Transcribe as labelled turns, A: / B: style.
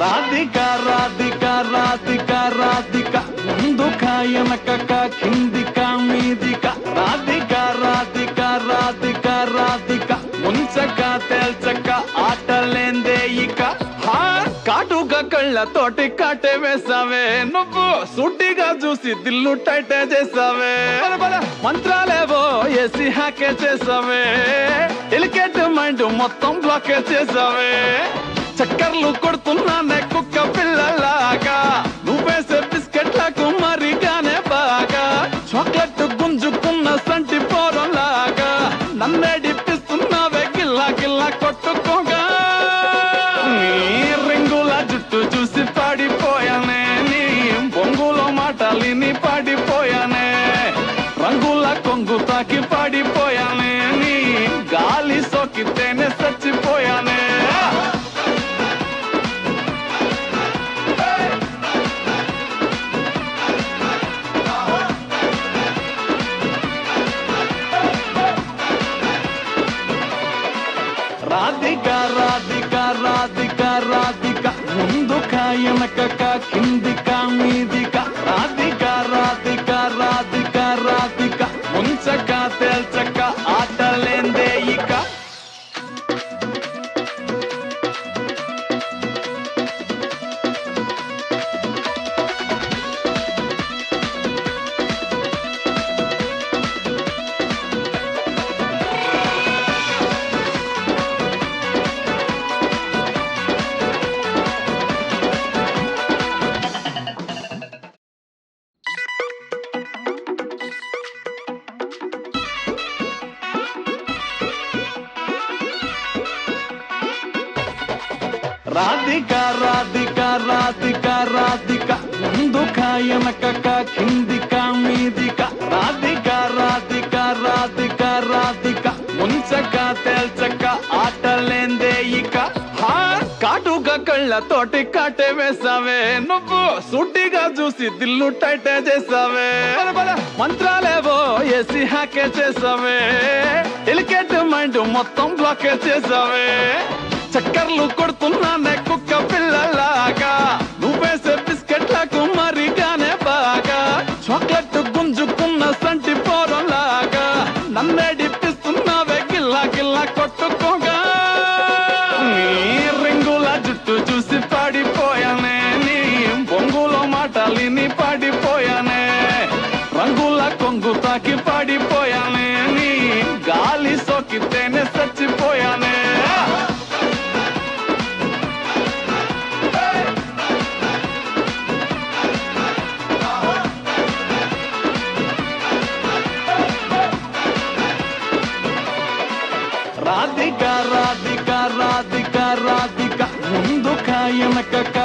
A: రాధిక రాధిక రాధిక రాధిక ముందుక వెనకక కిందిక మీదిక రాధిక రాధిక రాధిక రాధిక ముంచక తేల్చక ఆటలేందే ఇక కాటుగా కళ్ళతోటి కాటే వేసావే నువ్వు సూటిగా చూసి దిల్లు టైటే చేసావే మంత్రాలేవో ఏసి హ్యాకే చేసావే ఎలికేట్ మైండ్ మొత్తం బ్లాకే చేసావే చక్కర్లు కొడుతున్నానే కుక్క పిల్లలాగా నువ్వేసే బిస్కెట్లకు మరిగానే బాగా చాక్లెట్ గుంజుకున్న సంటి పోరలాగా నన్నే డిప్పిస్తున్నావే గిల్లా గిల్లా కొట్టుకోగా నీ రింగుల జుట్టు చూసి పాడిపోయానే నీ బొంగులో మాటలిని పాడిపోయానే రంగుల కొంగు తాకి పాడిపోయానే నీ గాలి సోకితేనే చచ్చిపోయానే రాధిక రాధిక రాధిక రాధిక ముందుక వెనకక కిందిక మీదిక రాధిక రాధిక రాధిక రాధిక ముంచక తేల్చక ఆటలేందే ఇక రాధిక రాధిక రాధిక రాధిక ముందుక వెనకక కిందిక మీదిక రాధిక రాధిక రాధిక రాధిక ముంచక తేల్చక ఆటలేందే ఇక కాటుగా కళ్ళతోటి కాటే వేసావే నువ్వు సూటిగా చూసి దిల్లు టైటే చేసావే మంత్రాలేవో ఏసి హ్యాకే చేసావే ఎలికేట్ మైండ్ మొత్తం బ్లాకే చేసావే చక్కర్లు కొడుతున్నానే కుక్క పిల్లలాగా నువ్వేసే బిస్కెట్లకు మరిగానే బాగా చాక్లెట్ గుంజుకున్న సంటి పోరలాగా నన్నే డిప్పిస్తున్నావే గిల్లా గిల్లా కొట్టుకోగా నీ రింగుల జుట్టు చూసి పాడిపోయానే నీ బొంగులో మాటలిని పాడిపోయానే రంగుల కొంగు తాకి పాడిపోయానే నీ గాలి సోకితేనే చచ్చిపోయానే రాధిక రాధిక రాధిక రాధిక ముందుక వెనకక